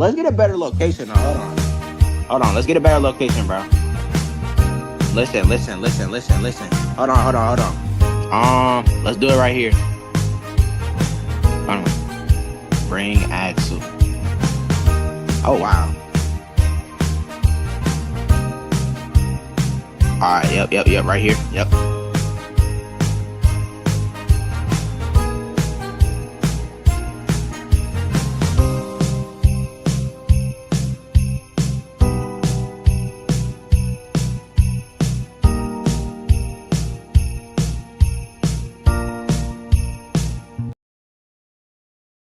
Let's get a better location. Now, hold on. Let's get a better location, bro. Listen. Hold on. Let's do it right here. Hold on. Bring Axel. Oh wow. All right. Yep. Right here. Yep.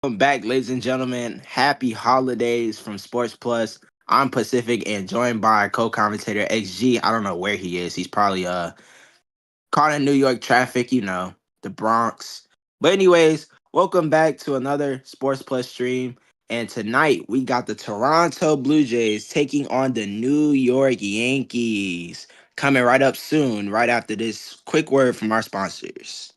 Welcome back, ladies and gentlemen. Happy holidays from Sports Plus. I'm Pacific and joined by co-commentator XG. I don't know where he is. He's probably caught in New York traffic, the Bronx. But anyways, welcome back to another Sports Plus stream. And tonight we got the Toronto Blue Jays taking on the New York Yankees. Coming right up soon, right after this quick word from our sponsors.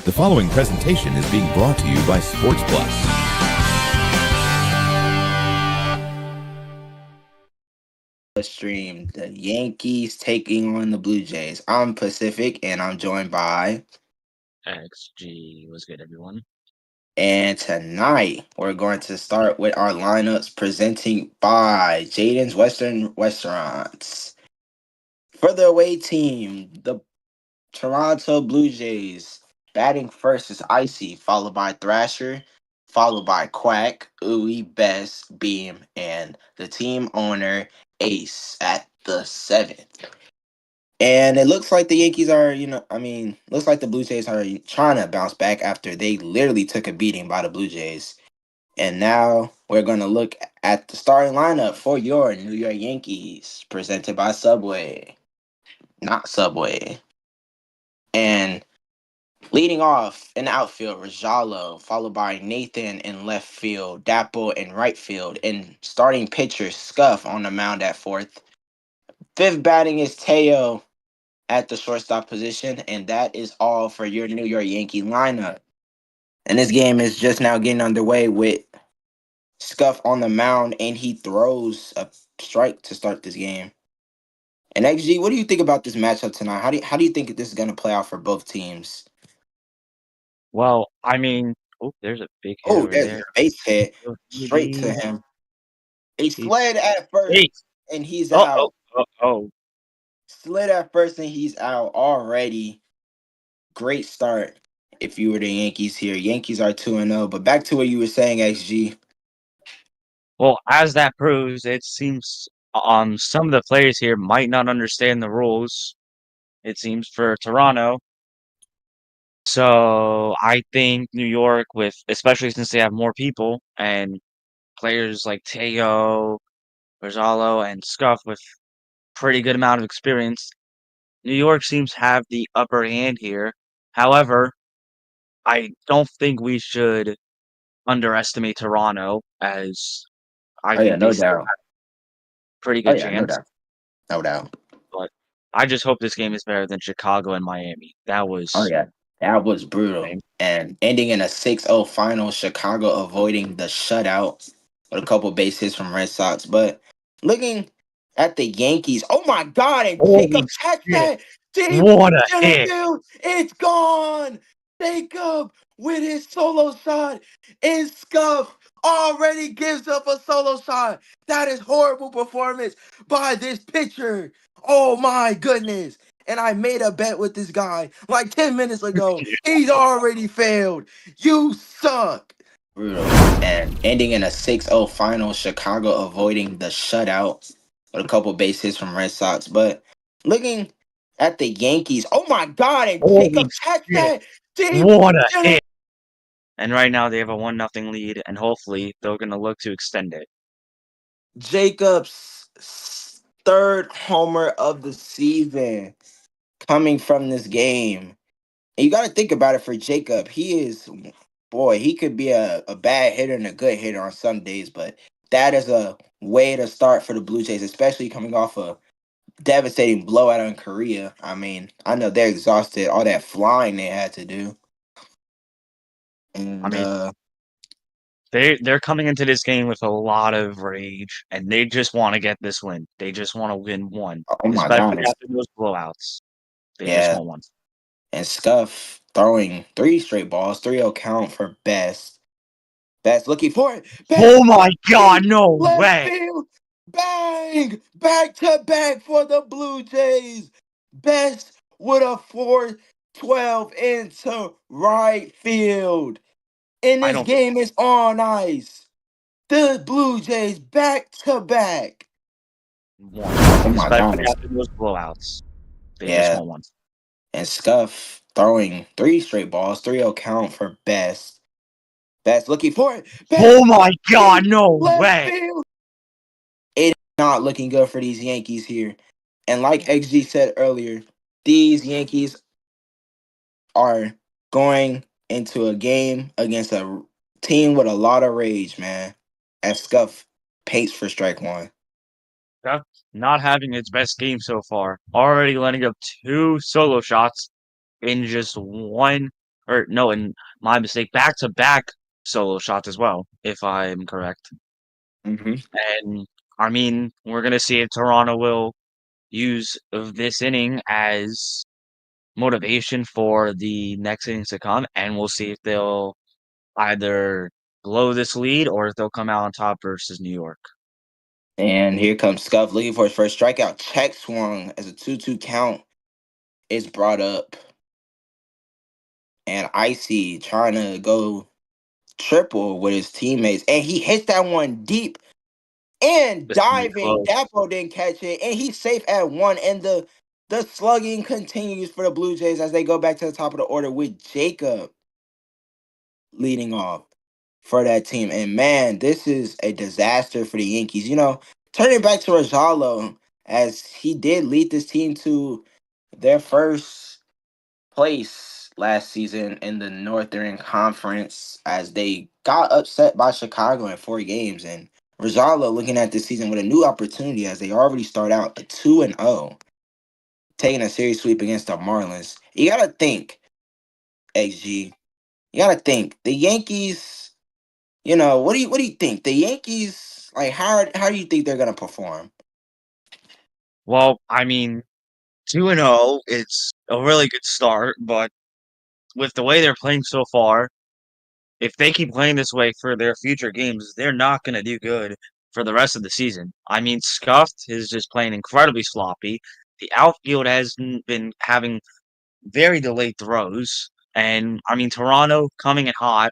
The following presentation is being brought to you by Sports Plus. Stream the Yankees taking on the Blue Jays. I'm Pacific and I'm joined by XG. What's good, everyone? And tonight we're going to start with our lineups presenting by Jaden's Western Restaurants. For the away team, the Toronto Blue Jays. Batting first is Icy, followed by Thrasher, followed by Quack, Ooey, Best, Beam, and the team owner Ace at the 7th. And it looks like the Yankees are, looks like the Blue Jays are trying to bounce back after they literally took a beating by the Blue Jays. And now we're going to look at the starting lineup for your New York Yankees, presented by Subway, not Subway. And leading off in the outfield, Rajalo, followed by Nathan in left field, Dapple in right field, and starting pitcher Scuff on the mound at fourth. Fifth batting is Teo at the shortstop position, and that is all for your New York Yankee lineup. And this game is just now getting underway with Scuff on the mound, and he throws a strike to start this game. And XG, what do you think about this matchup tonight? How do you think this is going to play out for both teams? Well, I mean, oh, there's a big hit Oh, over there's there. a base hit So straight to He's him. He he's slid at first, safe. and he's Oh, oh, out. oh, oh. Slid at first, and he's out already. Great start if you were the Yankees here. Yankees are 2-0. But back to what you were saying, XG. Well, as that proves, it seems some of the players here might not understand the rules. It seems for Toronto. So I think New York, with especially since they have more people and players like Teo, Rizalo, and Scuff with pretty good amount of experience, New York seems to have the upper hand here. However, I don't think we should underestimate Toronto, as I Oh, yeah, think they no still doubt. have a pretty Oh, good yeah, no chance. doubt. No doubt. But I just hope this game is better than Chicago and Miami. That Oh, was yeah. That was brutal. lame. And ending in a 6-0 final, Chicago avoiding the shutout with a couple base hits from Red Sox. But looking at the Yankees, oh my God, and Holy Jacob catch shit! that deep What a center hit! field. It's gone. Jacob with his solo shot. And Scuff already gives up a solo shot. That is horrible performance by this pitcher. Oh my goodness. And I made a bet with this guy like 10 minutes ago. He's already failed. You suck. Brutal. And ending in a 6-0 final, Chicago avoiding the shutout with a couple base hits from Red Sox. But looking at the Yankees, oh my God, and Holy Jacob catch shit! that deep What a center. hit! And right now they have a 1-0 lead, and hopefully they're gonna look to extend it. Jacob's third homer of the season coming from this game. And you got to think about it for Jacob. He could be a bad hitter and a good hitter on some days, but that is a way to start for the Blue Jays, especially coming off a devastating blowout in Korea. I mean, I know they're exhausted, all that flying they had to do. I And, mean, they're coming into this game with a lot of rage, and they just want to get this win. They just want to win one, oh my especially gosh. after those blowouts. They just Yeah. want one. And Scuff throwing three straight balls, 3-0 count for Best. Best looking for it. Oh Best my God! deep No left way! field. Bang! Back to back for the Blue Jays. Best with a 4-12 into right field. And I this don't think game is on ice. The Blue Jays back to back. one, Oh my especially gosh. after those blowouts. They just Yeah. want one. And Scuff throwing three straight balls, 3-0 count for Best. Best looking for it. Oh Best my God! deep No left way! field. It is not looking good for these Yankees here. And like XG said earlier, these Yankees are going into a game against a team with a lot of rage, man. And Scuff paints for strike one. Duck not having its best game so far. Already letting up 2 solo shots in just one, or no, in my mistake, back-to-back solo shots as well, if I'm correct. Mm-hmm. And I mean, we're gonna see if Toronto will use of this inning as motivation for the next innings to come, and we'll see if they'll either blow this lead or if they'll come out on top versus New York. And here comes Scuff looking for his first strikeout. Check swung as a 2-2 count is brought up. And Icy trying to go triple with his teammates. And he hits that one deep and This is gonna be diving. close. Dapo didn't catch it. And he's safe at one. And the the slugging continues for the Blue Jays as they go back to the top of the order with Jacob leading off for that team. And man, this is a disaster for the Yankees. Turning back to Rajalo, as he did lead this team to their first place last season in the Northern Conference as they got upset by Chicago in 4 games. And Rajalo looking at this season with a new opportunity as they already start out a 2-0, taking a series sweep against the Marlins. You gotta think, XG. You gotta think the Yankees. What do you think? The Yankees, like, how do you think they're gonna perform? Well, I mean, 2-0, it's a really good start, but with the way they're playing so far, if they keep playing this way for their future games, they're not gonna do good for the rest of the season. I mean, Scuffed is just playing incredibly sloppy. The outfield has been having very delayed throws, and I mean, Toronto coming in hot.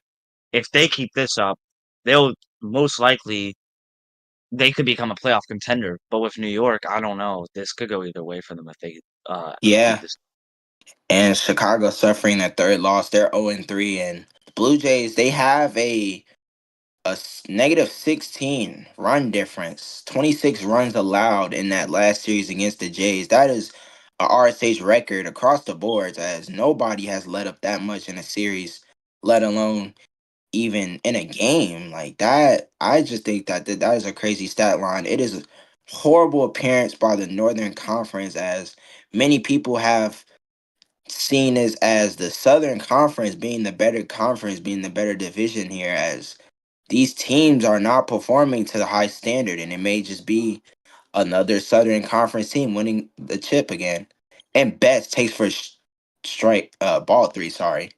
If they keep this up, they'll most likely they could become a playoff contender. But with New York, I don't know. This could go either way for them if they keep Yeah, this. and Chicago suffering their third loss. They're 0-3, and the Blue Jays, they have a negative 16 run difference, 26 runs allowed in that last series against the Jays. That is a RSH record across the boards, as nobody has let up that much in a series, let alone even in a game like that. I just think that is a crazy stat line. It is a horrible appearance by the Northern Conference, as many people have seen this as the Southern Conference being the better conference, being the better division here, as these teams are not performing to the high standard, and it may just be another Southern Conference team winning the chip again. And Betts takes for strike ball three. Sorry,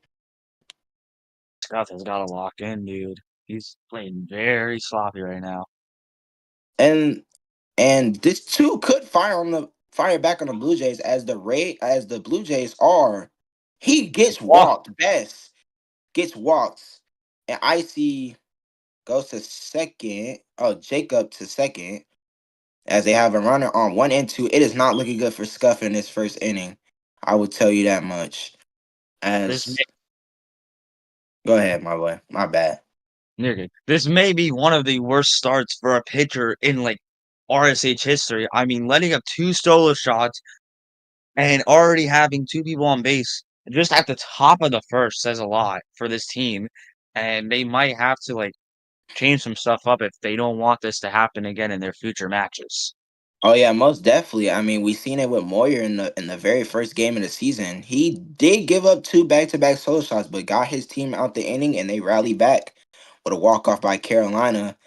Scuff has got to lock in, dude. He's playing very sloppy right now. and this too could fire back on the Blue Jays, as the Blue Jays are. He gets Walk. walked. Best gets walked, and Icy goes to second. Oh, Jacob to second, as they have a runner on 1 and 2. It is not looking good for Scuff in this first inning. I will tell you that much. This As Go ahead, my boy. My bad. this may be one of the worst starts for a pitcher in like RSH history. I mean, letting up two solo shots and already having two people on base just at the top of the first says a lot for this team. And they might have to like change some stuff up if they don't want this to happen again in their future matches. Oh yeah, most definitely. I mean, we seen it with Moyer in the very first game of the season. He did give up two back-to-back solo shots, but got his team out the inning, and they rallied back with a walk-off by Carolina.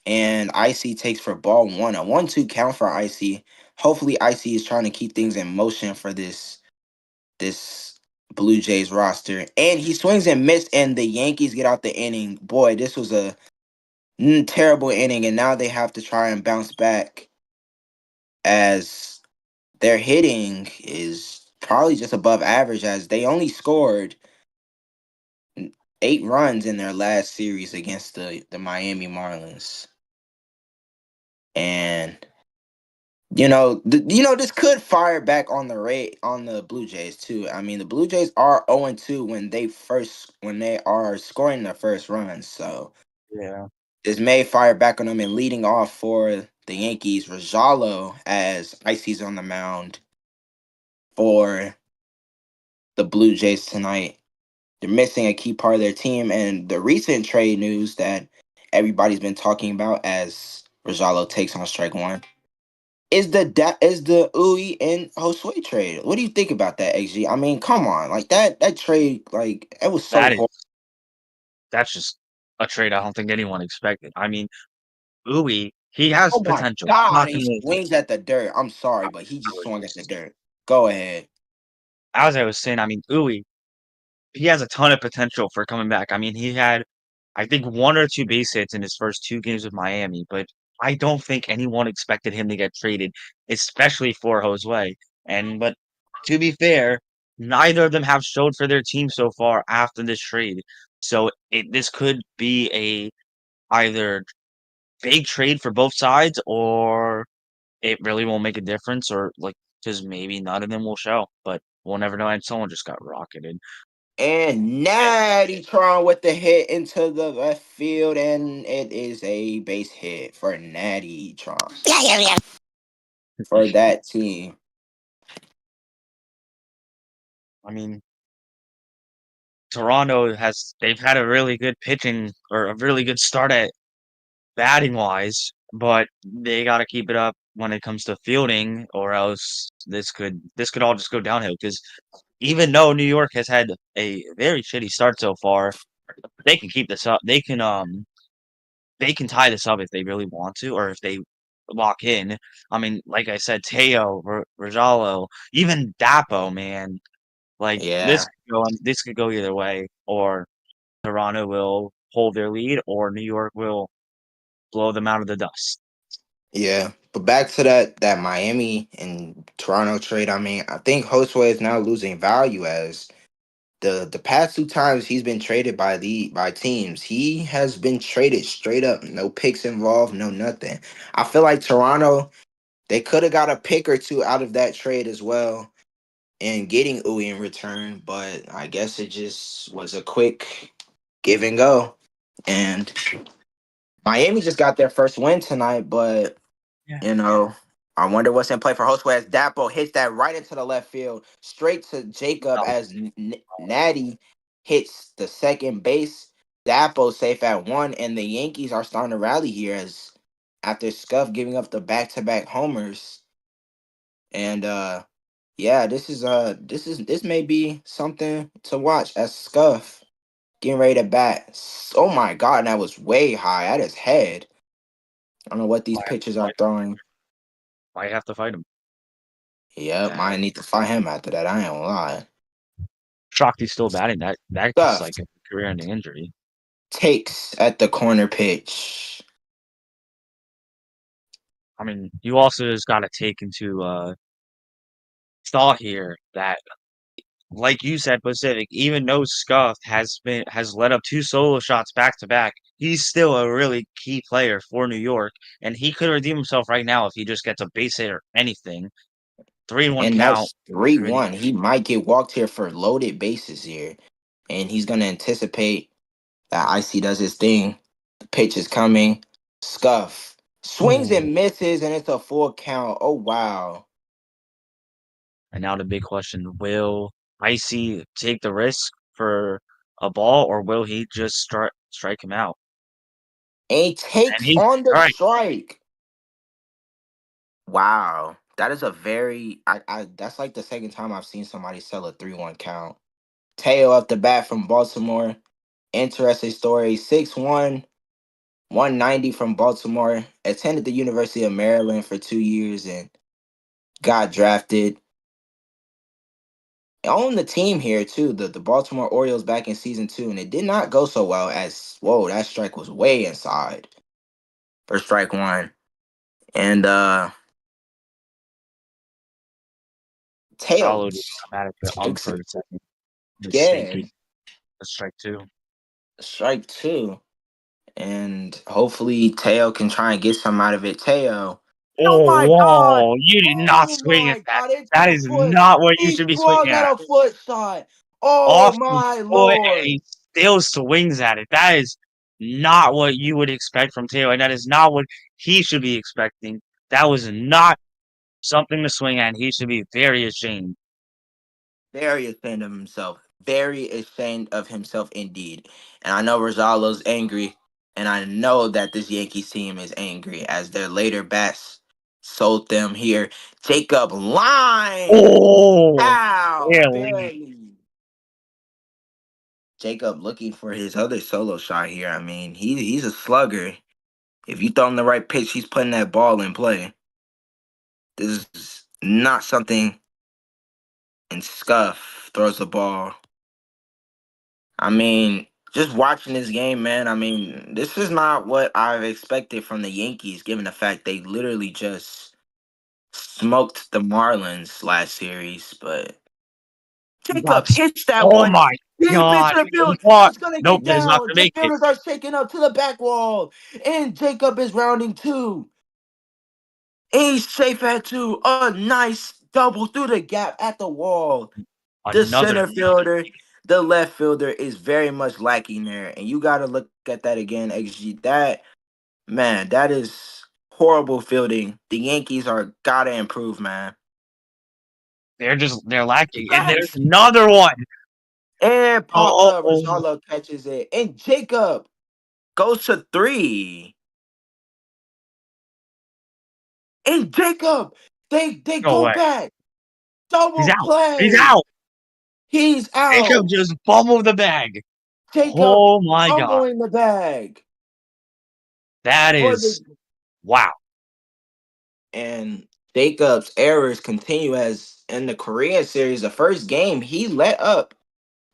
And Icy takes for ball one, a 1-2 count for Icy. Hopefully, Icy is trying to keep things in motion for this Blue Jays roster. And he swings and missed, and the Yankees get out the inning. Boy, this was a terrible inning, and now they have to try and bounce back, as their hitting is probably just above average, as they only scored 8 runs in their last series against the Miami Marlins. And this could fire back on the Blue Jays too. I mean, the Blue Jays are 0-2 when they are scoring their first runs. So Yeah. this may fire back on them, and leading off for the Yankees, Rajalo, as Icy's on the mound for the Blue Jays tonight. They're missing a key part of their team, and the recent trade news that everybody's been talking about, as Rajalo takes on strike one, is the Uy and Josue trade. What do you think about that, XG? I mean, come on, like that trade, like, it was so That is horrible. that's just a trade I don't think anyone expected. I mean, Uwe, he has Oh my potential. God, Not he gonna swings at the dirt. I'm sorry, but he just swung at the dirt. Go ahead. as I was saying, I mean, Uwe, he has a ton of potential for coming back. I mean, he had, I think, one or two base hits in his first two games with Miami, but I don't think anyone expected him to get traded, especially for Josue. But to be fair, neither of them have showed for their team so far after this trade. So this could be a either big trade for both sides, or it really won't make a difference, or like because maybe none of them will show, but we'll never know. And someone just got rocketed. And Natty Tron with the hit into the left field, and it is a base hit for Natty Tron for that team. I mean, Toronto they've had a really good pitching or a really good start at batting wise, but they got to keep it up when it comes to fielding, or else this could all just go downhill. Because even though New York has had a very shitty start so far, they can keep this up. They can tie this up if they really want to, or if they lock in. I mean, like I said, Teo, Rajalo, even Dapo, man. Like Yeah, this could go either way, or Toronto will hold their lead, or New York will blow them out of the dust. yeah. But back to that Miami and Toronto trade. I mean, I think Josue is now losing value as the past two times he's been traded by teams, he has been traded straight up, no picks involved, no nothing. I feel like Toronto, they could have got a pick or two out of that trade as well and getting Uwe in return, but I guess it just was a quick give and go. And Miami just got their first win tonight, but Yeah. you know, I wonder what's in play for Josue as Dapo hits that right into the left field, straight to Jacob No, as Natty hits the second base. Dapo safe at one, and the Yankees are starting to rally here as after Scuff giving up the back-to-back homers. And yeah, this may be something to watch as Scuff getting ready to bat. Oh my god, and that was way high at his head. I don't know what these might have to pitchers are fight him. throwing. Might have to fight him. Yep, Uh, might need to fight him after that. I ain't gonna lie. Shocked he's still batting. That's Stuff like a career-ending injury. takes at the corner pitch. I mean, you also just got to take into thought here that, like you said, Pacific, even though Scuff has led up two solo shots back to back, he's still a really key player for New York, and he could redeem himself right now if he just gets a base hit or anything. 3-1 And count. that's 3-1. He might get walked here for loaded bases here. And he's gonna anticipate that Icy does his thing. The pitch is coming. Scuff. Swings Oh. and misses, and it's a full count. Oh wow. And now the big question, will Icy take the risk for a ball, or will he just strike him out? And he And takes he on the strike. strike. Wow. That is a very I that's like the second time I've seen somebody sell a 3-1 count. Teo up the bat from Baltimore. Interesting story. 6'1", 190 from Baltimore. Attended the University of Maryland for 2 years and got drafted. Owned the team here too, the Baltimore Orioles back in season 2, and it did not go so well as whoa, that strike was way inside for strike one. And Teo Rallo just got mad at the ump takes for it. a second. Yeah, Mistaking a strike two. strike two. And hopefully Teo can try and get some out of it. Teo. Oh Oh, my god! whoa! You did not Oh swing at my that. god, into That the is foot. not what you He should be swung swinging at at. a foot shot. Oh Off the my foot, and lord. he still swings at it. That is not what you would expect from Taylor, and that is not what he should be expecting. That was not something to swing at. He should be very ashamed. Very ashamed of himself. Very ashamed of himself indeed. And I know Rosalo's angry. And I know that this Yankees team is angry as their later bats sold them here. Jacob line. Oh, Ow, really? barely. Jacob looking for his other solo shot here. I mean, he's a slugger. If you throw him the right pitch, he's putting that ball in play. This is not something. And Scuff throws the ball. I mean, just watching this game, man. I mean, this is not what I've expected from the Yankees, given the fact they literally just smoked the Marlins last series. But Jacob What? hits that Oh one my deep into God! the He field. caught. He's gonna Nope, get that is not down. gonna The make it. fielders are shaking up to the back wall, and Jacob is rounding two. He's safe at two. A nice double through the gap at the wall. The Another center fielder, the left fielder is very much lacking there. And you got to look at that again, XG. That is horrible fielding. The Yankees are got to improve, man. they're lacking. And there's Yes. another one. And popped Oh, up. oh, Rosalo catches it. And Jacob goes to 3. And Jacob, they no go way. back. He's Double out. He's play. out. He's Jacob out. just fumbled the bag. Jacob Oh my god. fumbling the bag That for the is wow. and Jacob's errors continue as in the Korean series. The first game, he let up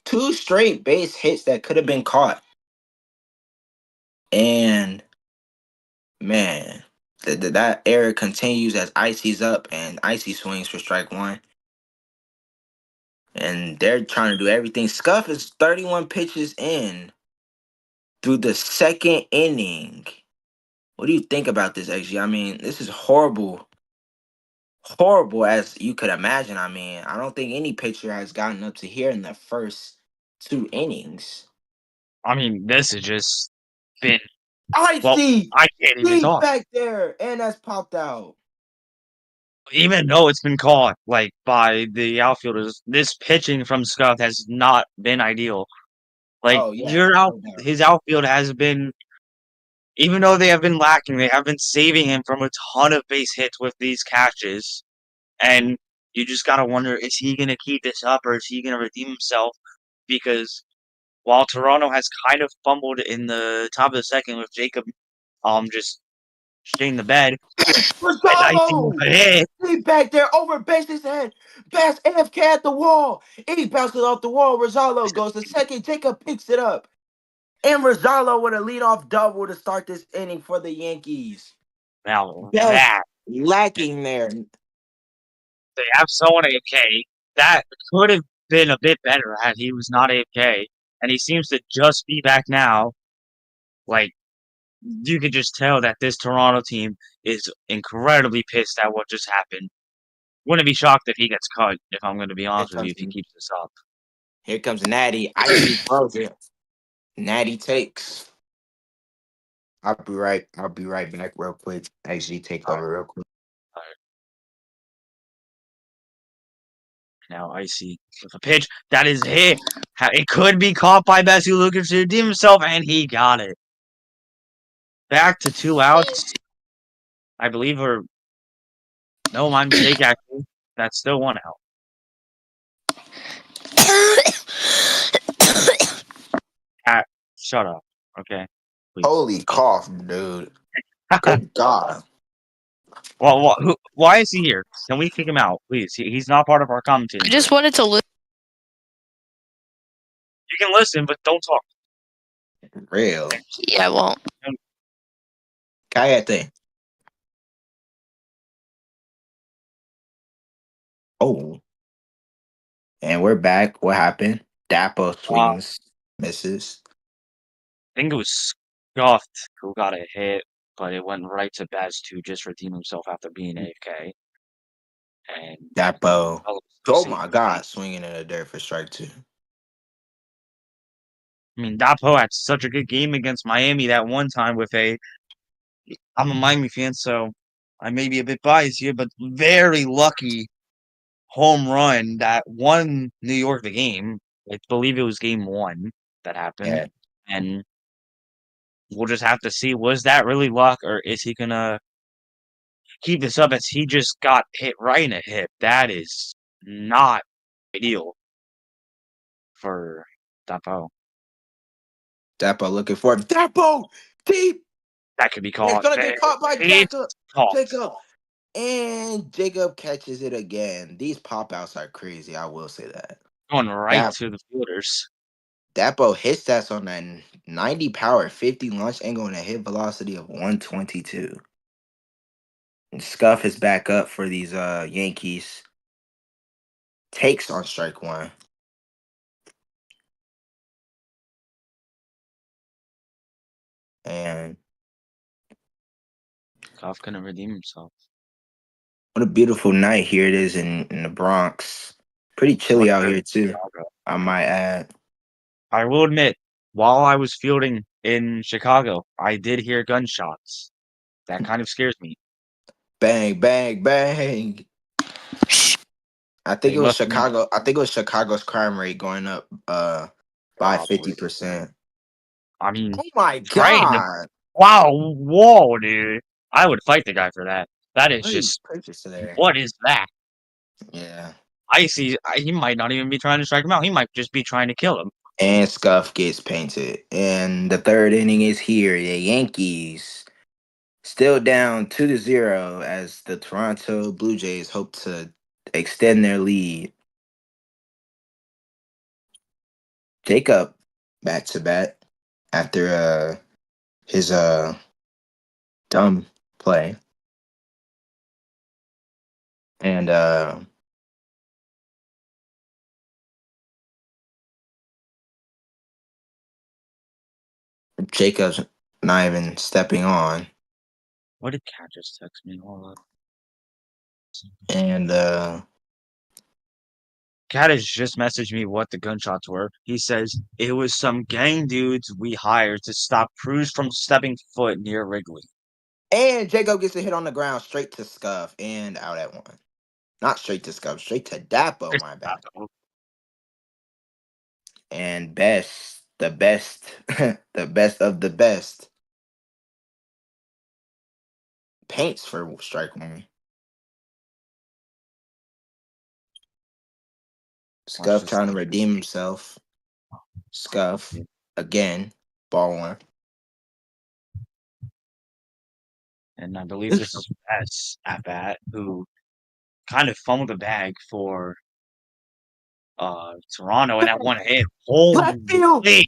2 straight base hits that could have been caught. And man, that error continues as Icy's up and Icy swings for strike 1. And they're trying to do everything. Scuff is 31 pitches in through the second inning. What do you think about this, XG? I mean, this is horrible. Horrible as you could imagine. I mean, I don't think any pitcher has gotten up to here in the first 2 innings. I mean, this has just been I well, see I can't even deep talk. back there, and that's popped out. Even though it's been caught like by the outfielders, this pitching from Scott has not been ideal. Like Oh yeah, your out no doubt. his outfield has been even though they have been lacking, they have been saving him from a ton of base hits with these catches. And you just gotta wonder, is he gonna keep this up or is he gonna redeem himself? Because while Toronto has kind of fumbled in the top of the second with Jacob just shitting the bed, and I think Rosalo! the hit. Deep back there, over base's head. Bass AFK at the wall. He bounces off the wall. Rosalo goes to second. Jacob picks it up. And Rosalo with a leadoff double to start this inning for the Yankees. Now Best that lacking there. they have someone AFK, that could have been a bit better had he was not AFK, and he seems to just be back now. Like you could just tell that this Toronto team is incredibly pissed at what just happened. Wouldn't be shocked if he gets cut, if I'm going to be Here honest with you, comes if he keeps this up. here comes Natty. Icy throws it. Natty takes. I'll be right back real quick. Actually take Alright, over real quick. alright. Now Icy with a pitch that is hit. It could be caught by Bessie Lucas to redeem himself, and he got it. Back to 2 outs, I believe, or no, my mistake actually. That's still 1 out. Cat, shut up. Okay. Please. Holy cough, dude. Good God. Why is he here? Can we kick him out, please? He's not part of our commentating. I just wanted to listen. You can listen, but don't talk. Real. Yeah, I won't. Cállate. Oh. And we're back. What happened? Dapo I swings, misses. think it was Scuffed who got a hit, but it went right to Baz to just redeem himself after being AFK. And Dapo. oh, Oh my God, swinging in the dirt for strike 2. I mean, Dapo had such a good game against Miami that one time with a. I'm a Miami fan, so I may be a bit biased here, but very lucky home run that won New York the game. I believe it was game 1 that happened. Yeah. And we'll just have to see, was that really luck or is he gonna keep this up as he just got hit right in the hip? That is not ideal for Dapo. Dapo looking for it. Dapo! Deep! That could be And it's caught. gonna get caught by It's Jacob. caught. Jacob. And Jacob catches it again. These pop outs are crazy. I will say that. Going right Dap- to the fielders. Dapo hits that on that 90 power, 50 launch angle, and a hit velocity of 122. And Scuff is back up for these Yankees. Takes on strike 1. And Goff couldn't redeem himself. What a beautiful night here it is in the Bronx. Pretty chilly out Likewise, here too, Chicago. I might add. I will admit, while I was fielding in Chicago, I did hear gunshots. That kind of scares me. Bang, bang, bang. I think They it was must have been. Chicago. I think it was Chicago's crime rate going up by Probably. 50%. I mean, Oh my trying to. god. Wow, whoa, dude. I would fight the guy for that. That is What are you just. purchasing there? What is that? Yeah. I see. He might not even be trying to strike him out. He might just be trying to kill him. And Scuff gets painted. And the third inning is here. The Yankees still down 2-0 as the Toronto Blue Jays hope to extend their lead. Jacob back to bat after his dumb play. And Jacob's not even stepping on. What did Cat just text me? Hold up. And Cat has just messaged me what the gunshots were. He says it was some gang dudes we hired to stop Cruz from stepping foot near Wrigley. Jacob gets a hit on the ground straight to Scuff and out at one. Not straight to Scuff, straight to Dapo, my bad. And the best, the best of the best, paints for strike one. Watch Scuff this. trying to redeem himself. Scuff again, ball one. And I believe this is S at bat who kind of fumbled the bag for Toronto and that one hit. Left field, Holy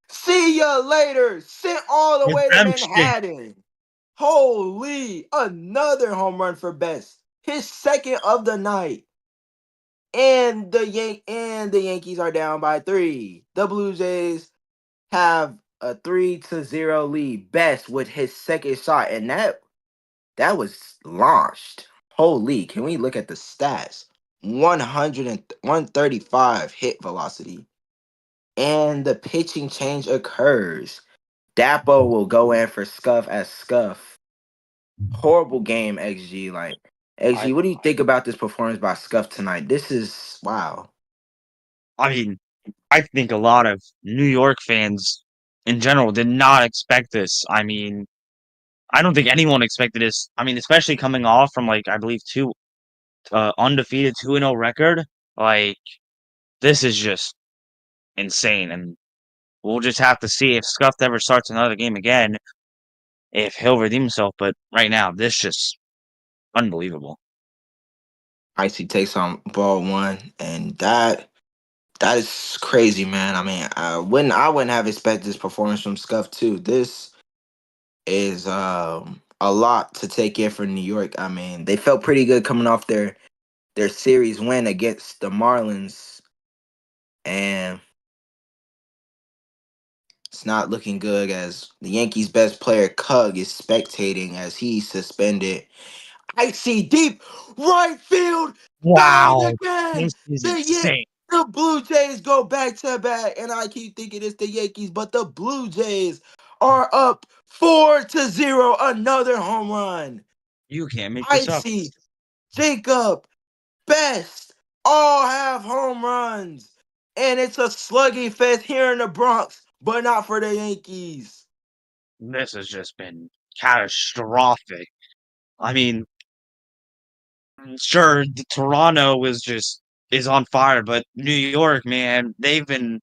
see ya later. Sent all the way to redemption. Manhattan. Holy, another home run for Best. His second of the night. And the Yankees are down by 3. The Blue Jays have a 3-0 lead. Best with his second shot, and that was launched. Holy, can we look at the stats? 135 hit velocity. And the pitching change occurs. Dapo will go in for Scuff as Scuff. Horrible game, XG. Like, I XG, what do you think about this performance by Scuff tonight? This is wow. I mean, I think a lot of New York fans in general did not expect this. I mean, I don't think anyone expected this. I mean, especially coming off from like I believe two undefeated 2-0 record. Like this is just insane, and we'll just have to see if Scuff ever starts another game again, if he'll redeem himself. But right now, this just unbelievable. Icy takes on ball one, and that is crazy, man. I mean, I wouldn't have expected this performance from Scuff too. This is a lot to take in for New York. I mean, they felt pretty good coming off their series win against the Marlins, and it's not looking good as the Yankees' best player Cug is spectating as he's suspended. Icy deep right field, bang Wow, again. this is The Yan- insane. the Blue Jays go back to back, and I keep thinking it's the Yankees, but the Blue Jays are up 4-0. Another home run. You can't make this up. Icy, Jacob, Best, all have home runs. And it's a sluggy fest here in the Bronx, but not for the Yankees. This has just been catastrophic. I mean, sure, Toronto is on fire, but New York, man, they've been,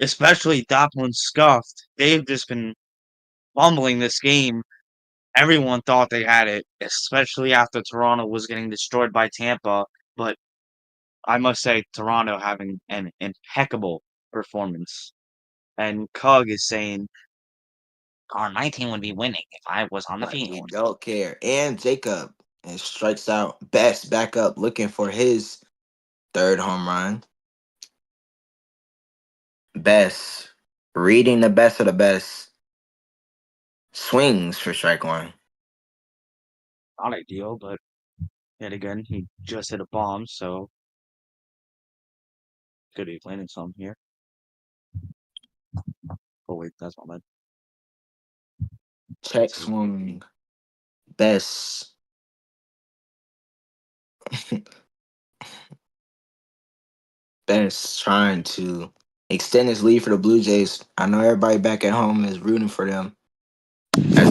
especially Doplin scuffed. They've just been fumbling this game. Everyone thought they had it, especially after Toronto was getting destroyed by Tampa. But I must say, Toronto having an impeccable performance. And Cug is saying, my team would be winning if I was on the Like we field. don't care. And Jacob and strikes out Best back up looking for his third home run. Best reading the best of the best swings for strike one. Not ideal, but Yet again, he just hit a bomb, so could be planning some here. Oh wait, that's my bad. Check swing. Best. Best trying to extend his lead for the Blue Jays. I know everybody back at home is rooting for them. As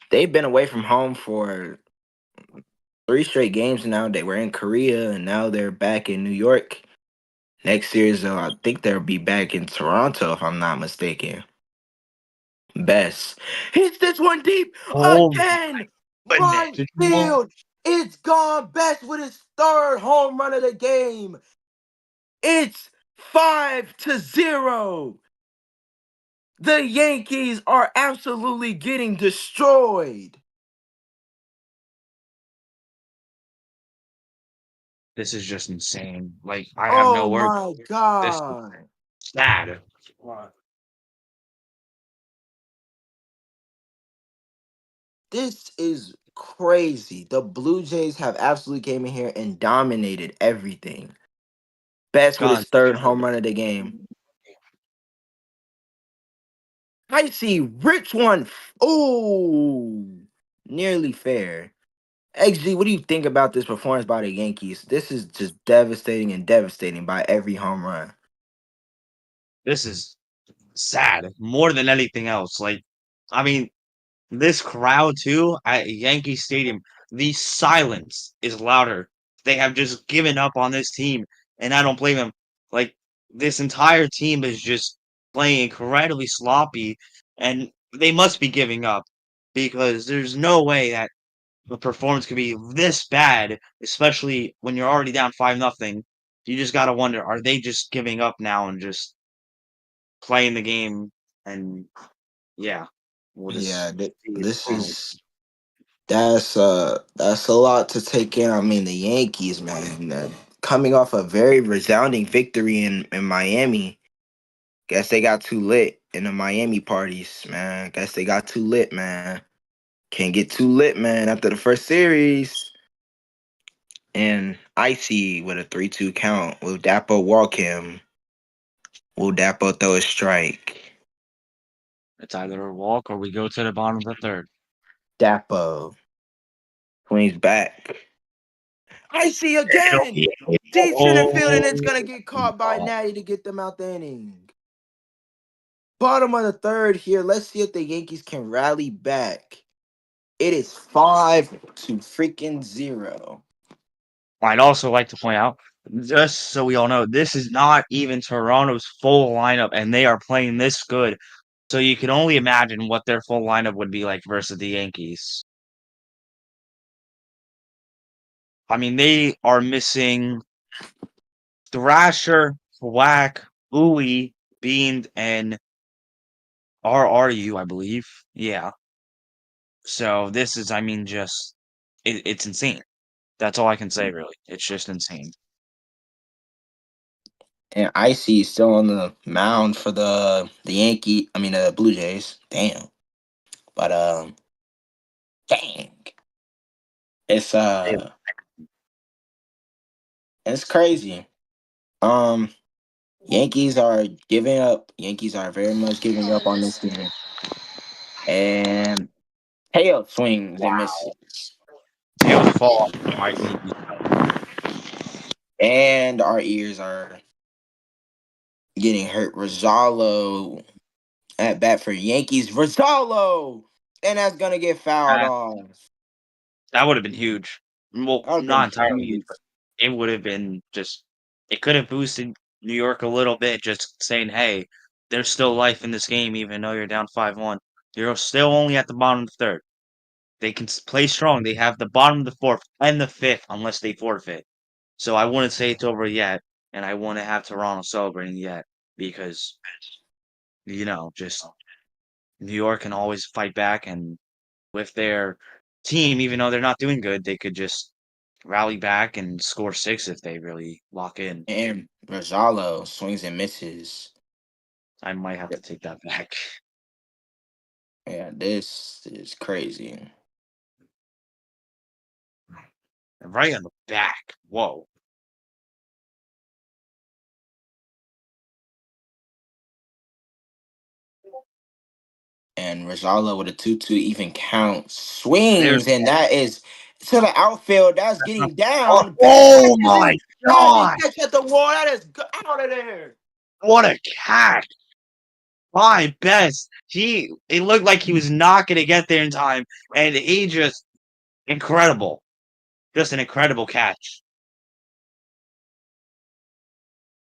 they've been away from home for 3 straight games now. They were in Korea and now they're back in New York. Next series, though, I think they'll be back in Toronto if I'm not mistaken. Best hits this one deep Oh again. goodness! Right field. It's gone. Best with his third home run of the game. It's 5-0. The Yankees are absolutely getting destroyed. This is just insane. Like I have no Oh words. my This is God. sad. This is crazy. The Blue Jays have absolutely came in here and dominated everything. It's Best with his gone. third home run of the game. I see Rich one. Oh, nearly fair. XG, what do you think about this performance by the Yankees? This is just devastating and devastating by every home run. This is sad more than anything else. Like, I mean, this crowd too at Yankee Stadium, the silence is louder. They have just given up on this team, and I don't blame them. Like, this entire team is just playing incredibly sloppy, and they must be giving up because there's no way that the performance could be this bad, especially when you're already down 5-0. You just gotta wonder, are they just giving up now and just playing the game? And yeah, we'll Yeah, just see this tomorrow. is that's a lot to take in. I mean, the Yankees, man, coming off a very resounding victory in Miami. Guess they got too lit in the Miami parties, man. Guess they got too lit, man. Can't get too lit, man, after the first series. And Icy with a 3-2 count. Will Dapo walk him? Will Dapo throw a strike? It's either a walk or we go to the bottom of the third. Dapo swings back. Icy again! Deep center field, and it's gonna get caught by Oh, Natty to get them out the inning. Bottom of the third here. Let's see if the Yankees can rally back. It is 5-0. I'd also like to point out, just so we all know, this is not even Toronto's full lineup, and they are playing this good. So you can only imagine what their full lineup would be like versus the Yankees. I mean, they are missing Thrasher, Whack, Bowie, Bean, and RRU, I believe. Yeah. So this is, I mean, just it's insane. That's all I can say, really. It's just insane. And Icy is still on the mound for the Yankee. I mean the Blue Jays. Damn. But dang. It's it's crazy. Um Yankees are giving up. Yankees are very much giving up on this game. And tail swings and Wow. misses. Tails fall might be And our ears are getting hurt. Rosalo at bat for Yankees. Rosalo! And that's gonna get fouled that off. that would have been huge. Well, That would have been not entirely huge, huge. but it would have been just it could have boosted New York a little bit, just saying, "Hey, there's still life in this game, even though you're down 5-1. You're still only at the bottom of the third. They can play strong. They have the bottom of the fourth and the fifth, unless they forfeit. So I wouldn't say it's over yet, and I wouldn't have Toronto celebrating yet because just New York can always fight back, and with their team, even though they're not doing good, they could just rally back and score six if they really lock in. And Rosalo swings and misses. I might have to take that back. Yeah, this is crazy. right on the back. Whoa. And Rajala with a 2-2 even count There's swings, and that is to the outfield. That's that's not. getting Oh, down. Best oh catches my it. That is god! catch at the wall. That is out of there. What a catch! My best. It looked like he was not going to get there in time, and he just incredible. Just an incredible catch.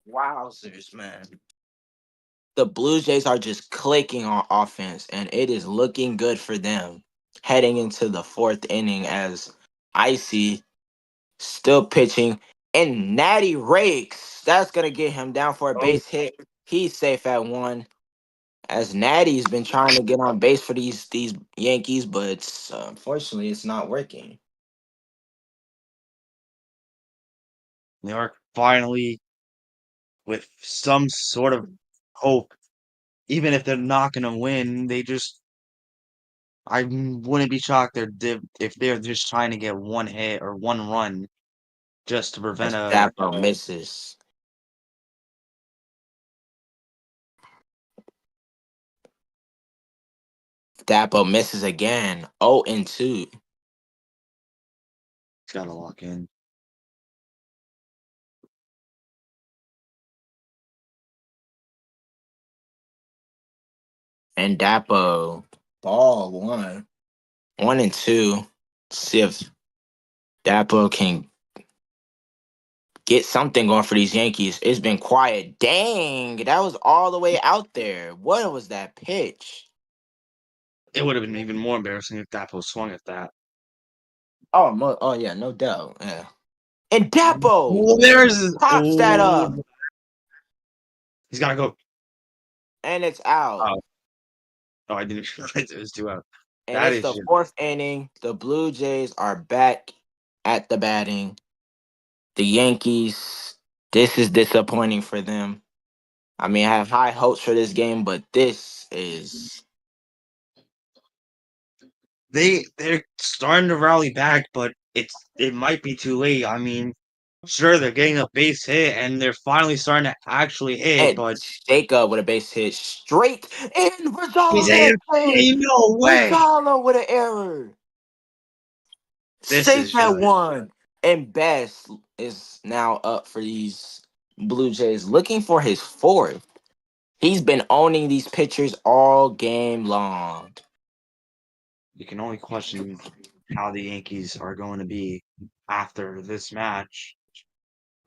Wowzers, man. The Blue Jays are just clicking on offense, and it is looking good for them heading into the fourth inning as Icy still pitching. And Natty rakes. That's gonna get him down for a Oh, base hit. He's safe at one. As Natty's been trying to get on base for these Yankees, but unfortunately, it's not working. New York finally with some sort of hope. Even if they're not going to win, I wouldn't be shocked if they're just trying to get one hit or one run just to prevent As a. Dapper misses. Dapo misses again. 0-2. It's got to lock in. And Dapo ball one. 1-2. See if Dapo can get something going for these Yankees. It's been quiet. Dang, that was all the way out there. What was that pitch? It would have been even more embarrassing if Dapo swung at that. Oh yeah, no doubt. Yeah. And Dapo Oh, there's. pops that Oh, up. he's got to go. And it's out. Oh, oh, I didn't realize it was 2 out. And That it's is the just. fourth inning. The Blue Jays are back at the batting. The Yankees, this is disappointing for them. I mean, I have high hopes for this game, but this is They're starting to rally back, but it might be too late. I mean, sure they're getting a base hit and they're finally starting to actually hit, and but Jacob with a base hit straight in. he's Rosalo in. made a play. Ain't no way. Rosalo with an error. This is Safe at just one. And Best is now up for these Blue Jays, looking for his fourth. He's been owning these pitchers all game long. you can only question how the Yankees are going to be after this match.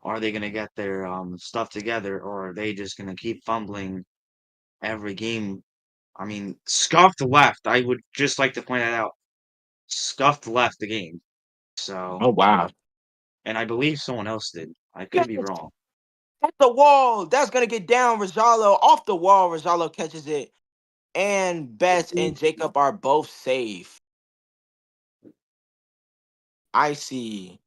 Are they going to get their stuff together, or are they just going to keep fumbling every game? I mean, scuffed left. I would just like to point that out. Scuffed left the game. So, Oh wow. and I believe someone else did. I could be wrong. At the wall. That's gonna get down. Rosalo off the wall. Rosalo catches it. And Best and Jacob are both safe. I see.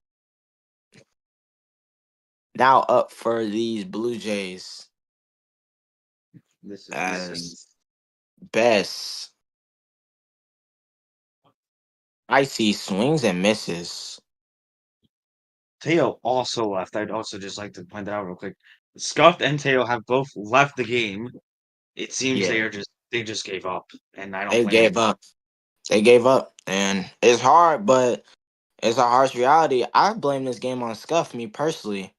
Now up for these Blue Jays This is insane. as Best. I see swings and misses. Teo also left. I'd also just like to point that out real quick. Scuffed and Teo have both left the game. It seems Yeah, they just gave up, and I don't they blame gave them. up. They gave up, and it's hard, but it's a harsh reality. I blame this game on Scuff, me personally.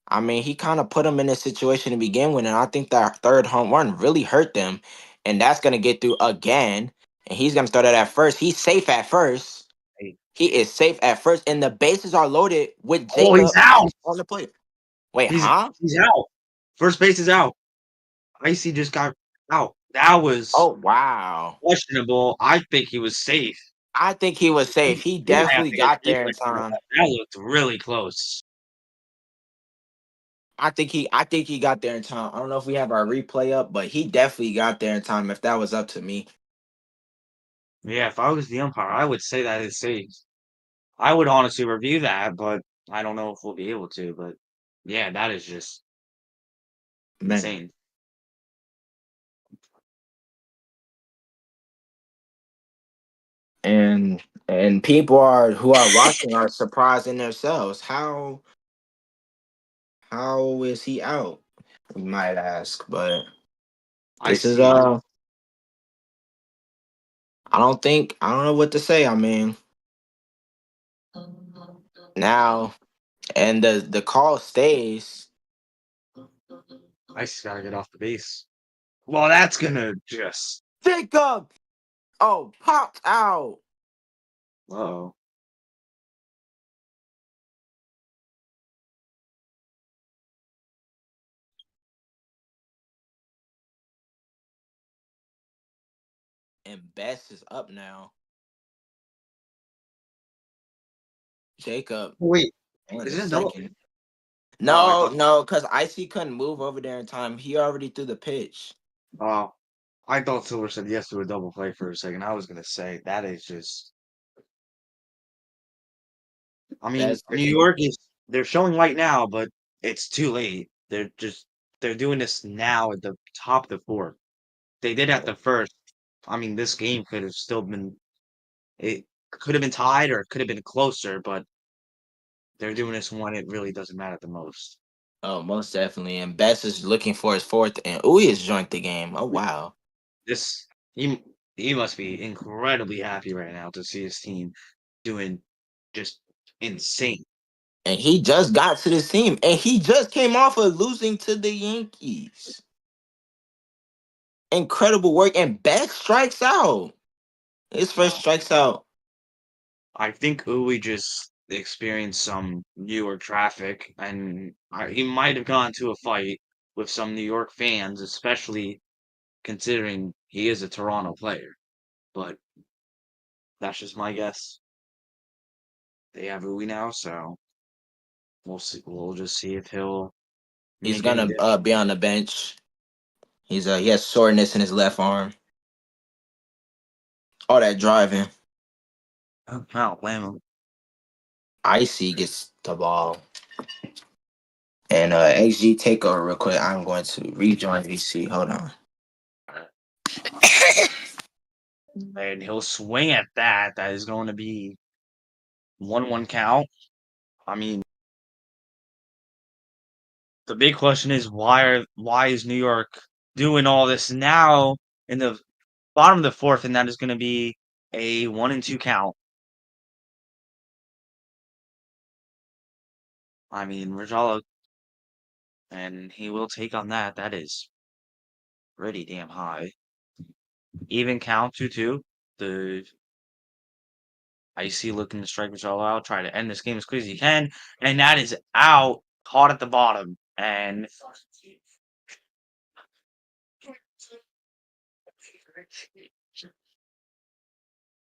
I mean, he kind of put them in this situation to begin with, and I think that third home run really hurt them. And that's going to get through again. And he's going to start it at first. He's safe at first. Hey, He is safe at first, and the bases are loaded with oh, he's Jacob out. on the plate. Wait, He's huh? he's out. First base is out. Icy just got out. That was Oh, wow. questionable. I think he was safe. I think he was safe. He He might have definitely to get got there in defense for time. that. That looked really close. I think he got there in time. I don't know if we have our replay up, but he definitely got there in time if that was up to me. Yeah, if I was the umpire, I would say that is safe. I would honestly review that, but I don't know if we'll be able to. But yeah, that is just Man. insane. and people who are watching are surprising themselves. How is he out? We might ask, but I this is see. I don't know what to say. I mean, now and the call stays. I just gotta get off the base. Well, that's gonna just. Jacob, oh, popped out. Oh. And Best is up now. Jacob, Wait, and is a it a double? second. Oh, I No, thought. no, because Icy couldn't move over there in time. He already threw the pitch. Oh, I thought Silver said yes to a double play for a second. I was gonna say that is just. I mean, Best New is York is they're showing light now, but it's too late. They're doing this now at the top of the fourth. They did at the first. I mean, this game could have still been it could have been tied or it could have been closer, but they're doing this when it really doesn't matter the most. oh, most definitely. And Best is looking for his fourth, and Uy has joined the game. Oh wow. This he must be incredibly happy right now to see his team doing just insane. And he just got to this team, and he just came off of losing to the Yankees. Incredible work, and Best strikes out. His first strikes out. I think Uwe just experienced some New York traffic, and he might have gone to a fight with some New York fans, especially considering he is a Toronto player. But that's just my guess. They have Uwe now, so we'll see. We'll just see if he'll He's make any gonna difference. be on the bench. He has soreness in his left arm. All that driving. I don't blame him. Icy gets the ball. And XG take over real quick. I'm going to rejoin VC. Hold on. And he'll swing at that. That is going to be 1-1 count. I mean, the big question is why is New York doing all this now in the bottom of the fourth, and that is going to be a 1-2 count. I mean, Rajala, and he will take on that. That is pretty damn high. Even count 2-2. The Icy looking to strike Rajala out, try to end this game as quick as he can, and that is out, caught at the bottom, and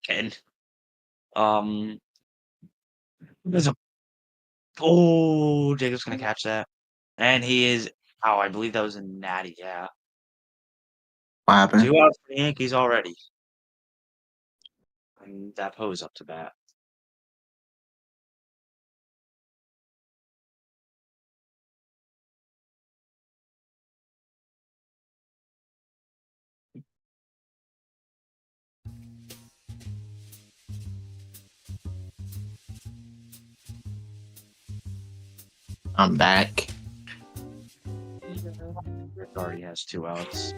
and um, there's a oh, Jacob's gonna catch that, and he is. Oh, I believe that was a natty. Yeah, What happened? 2 outs for the Yankees already. And that pose up to bat. I'm back. Rick already has 2 outs.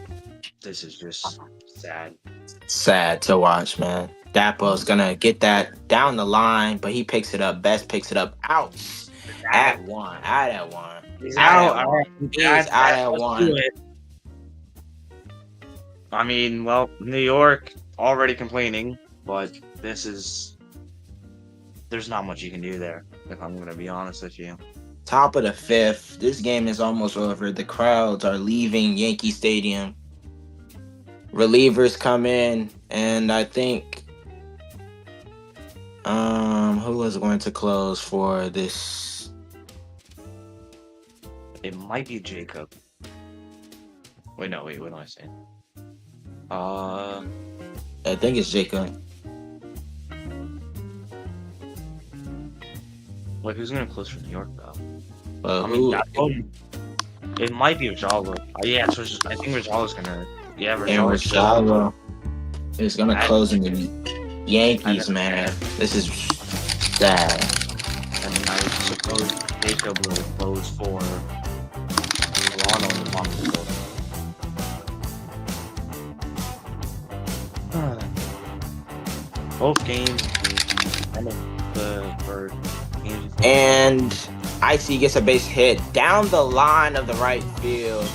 This is just sad. Sad to watch, man. Dapo's gonna get that down the line, but he picks it up. Best picks it up out That at one. Out at one. he's Out out. at All right, one. He is out at let's do one. it. I mean, well, New York already complaining, but this is there's not much you can do there. If I'm gonna be honest with you. Top of the fifth. This game is almost over. The crowds are leaving Yankee Stadium. Relievers come in, and I think who was going to close for this? It might be Jacob. Wait, no, wait, what am I saying? I think it's Jacob. Wait, who's gonna close for New York though? But I mean, who? it might be Rajala. Yeah, I think Rajala's gonna. Yeah, And Rajala's still. Rashalo is gonna That, close in the And Yankees, then, man. This is sad. and I suppose Jacob will close for Toronto in the month. Both games, kind of for games before And Icy gets a base hit down the line of the right field.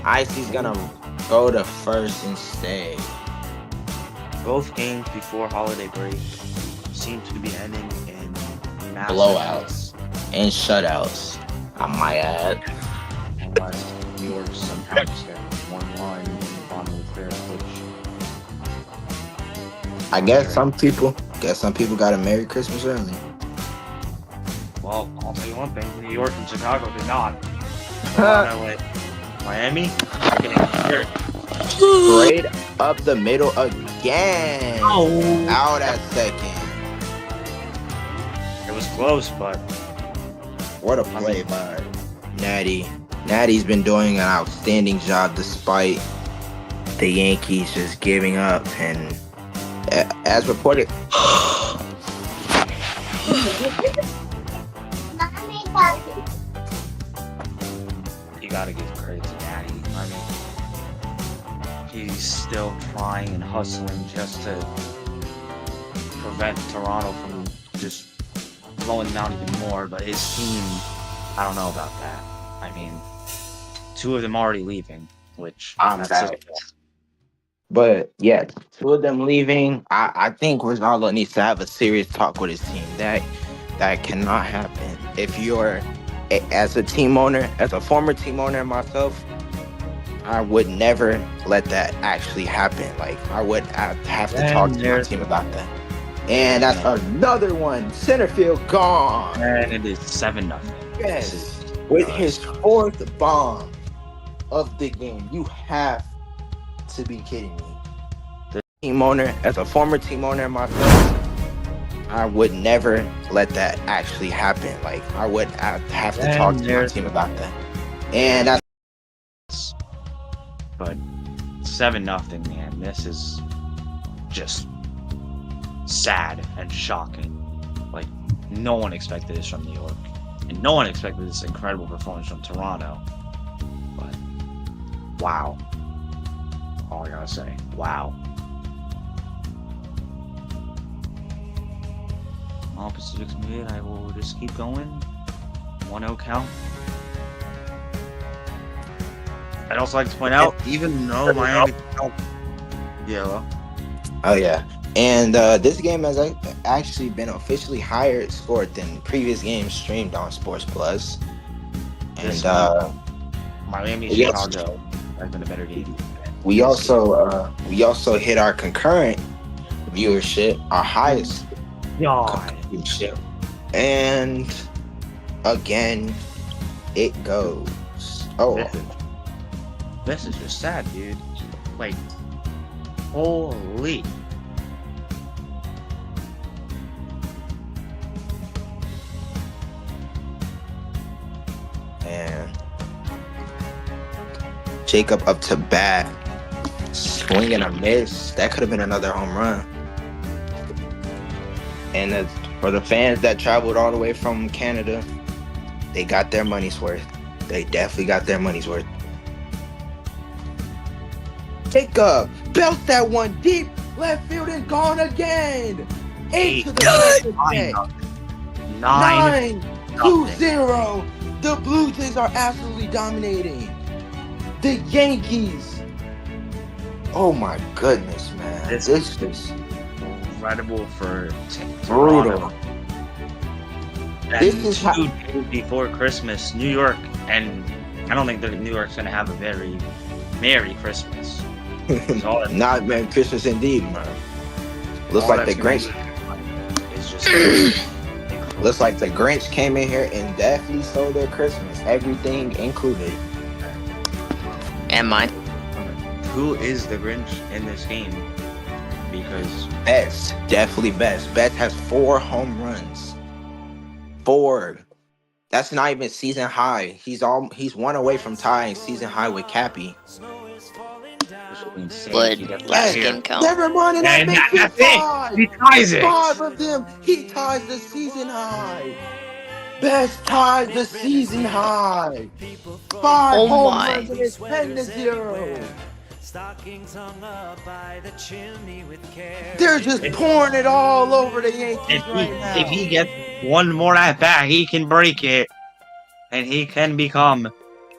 Icy's gonna go to first and stay. both games before holiday break seem to be ending in massive Blowouts and shutouts, I might add. unless New York somehow just got 1-1 in the bottom of the fifth, which I guess some people got a Merry Christmas early. well, I'll tell you one thing: New York and Chicago did not. Toronto and Miami are getting hurt. Straight up the middle again. Oh, Out at second. it was close, but What a play by Natty. Natty's been doing an outstanding job despite the Yankees just giving up. And as reported, you gotta give credit to Natty. I mean, he's still trying and hustling just to prevent Toronto from just blowing them out even more. But his team, I don't know about that. I mean, two of them already leaving, which I'm that's back. But yeah, two of them leaving. I think Ronaldo needs to have a serious talk with his team. That cannot happen. If you're as a team owner, as a former team owner myself, I would never let that actually happen. Like I have to talk to my team about that. And that's another one. Center field gone. And it is 7-0. Yes. With his fourth bomb of the game. You have to be kidding me. The team owner, as a former team owner myself, I would never let that actually happen. Like I have to talk to my team about that. And that's but 7-0, man. This is just sad and shocking. Like no one expected this from New York, and no one expected this incredible performance from Toronto. But wow, all I gotta say, wow. All Pacific's mid. I will just keep going. 1-0 count. I'd also like to point out, even though Miami yellow. Oh yeah. And this game has actually been officially higher scored than previous games streamed on Sports Plus. And Miami Chicago has been a better game. We also hit our concurrent viewership, our highest viewership. And again, it goes. Oh, this is just sad, dude. Like, holy. And Jacob up to bat, swing and a miss. That could have been another home run. And for the fans that traveled all the way from Canada, they got their money's worth. They definitely got their money's worth. Jacob belts that one deep left field and gone again. 8 to the 9-2-0. The Blue Jays are absolutely dominating. The Yankees. Oh my goodness, man. This is incredible for brutal. This is 2 days before Christmas, New York, and I don't think that New York's gonna have a very Merry Christmas. Not Merry Christmas indeed, man. Looks like the Grinch. It's just looks like the Grinch came in here and definitely stole their Christmas, everything included. And mine. Who is the Grinch in this game? Because Betts, definitely Betts. Betts has 4 home runs. 4. That's not even season high. He's 1 away from tying season high with Cappy. Insane But if he gets that last here. game count. Never mind, and that And makes that's it it. 5. He ties it. 5 of them. He ties the season high. Best ties the season high. 5 Oh home my. runs and it's 10-0. They're just pouring it all over the Yankees right now. If he gets one more at bat, he can break it, and he can become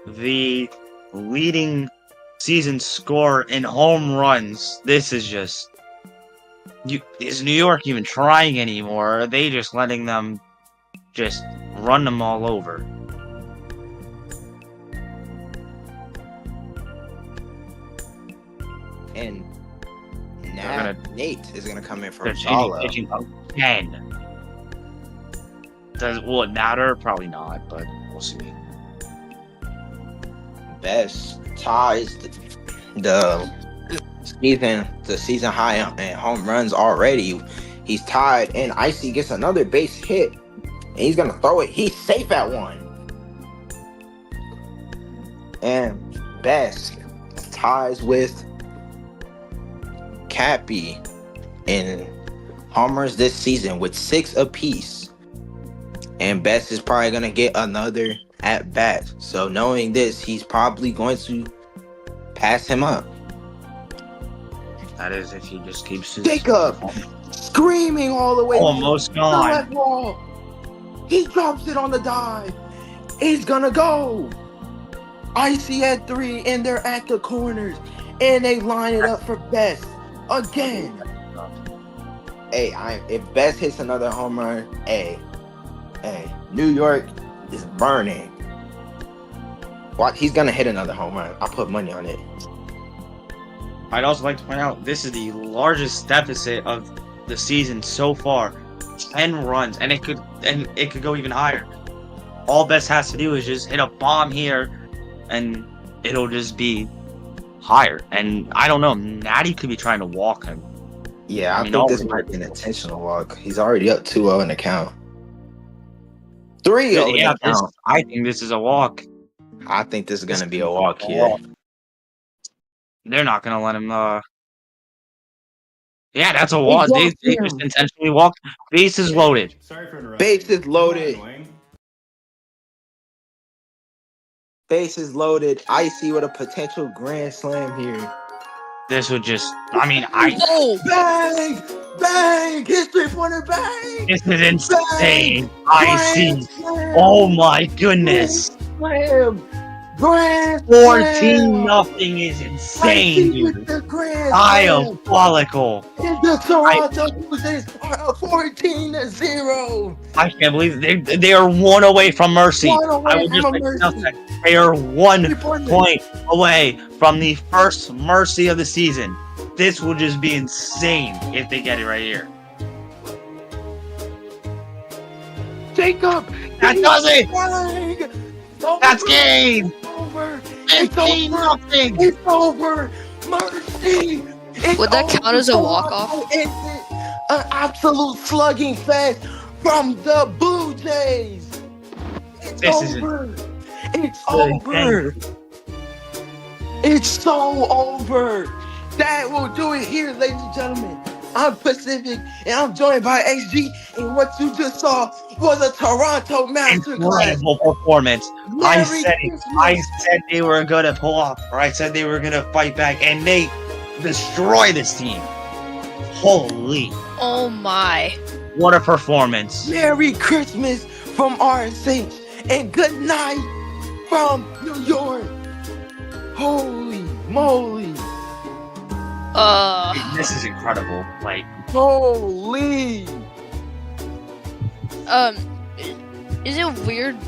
the leading season scorer in home runs. This is just. Is New York even trying anymore? Or are they just letting them just run them all over? And Nate is gonna come in They're from changing Solo. pitching again. Will it matter? Probably not, but we'll see. Best ties the season high in home runs already. He's tied, and Icy gets another base hit, and he's gonna throw it. He's safe at 1. And Best ties with Cappy in homers this season with 6 apiece. And Best is probably gonna get another at bat. So knowing this, he's probably going to pass him up. That is if he just keeps his Jacob screaming all the way almost to the gone. left wall. He drops it on the dive. He's gonna go. Icy at 3, and they're at the corners, and they line it up for Best again. Hey, if Best hits another home run, hey, New York is burning. What? He's gonna hit another home run. I put money on it. I'd also like to point out this is the largest deficit of the season so far. 10 runs, and it could go even higher. All Best has to do is just hit a bomb here, and it'll just be higher. And I don't know, Natty could be trying to walk him. Yeah, I think this might be an intentional walk. He's already up 2-0 in the count. 3-0 in the count. I think this is a walk. I think this is gonna be a walk here. They're not gonna let him. Yeah, that's a walk. They just intentionally walked. Bases loaded. Sorry for interrupting. Bases loaded. Bases loaded. Icy with a potential grand slam here. This would just. Oh! Bang! Bang! His 3-pointer bang! This is insane. Icy. Oh my goodness. Slam! Grand 14-0 is insane, dude. Diabolical. In the Toronto Blues are 14-0. I can't believe they are 1 away from mercy. I would just like to note that they are 1 point away from the first mercy of the season. This will just be insane if they get it right here. Jacob! That does it! Bang! That's game! Over! 15-0! It's over! Mercy! Would that count as a walk-off? It's an absolute slugging fest from the Blue Jays! It's over! It's over! It's so over! That will do it here, ladies and gentlemen. I'm Pacific, and I'm joined by XG, and what you just saw was a Toronto masterclass. Incredible performance. I said they were gonna pull off, or I said they were gonna fight back, and they destroy this team. Holy! Oh my! What a performance! Merry Christmas from RSH, and good night from New York. Holy moly! This is incredible. Like, holy! Is it weird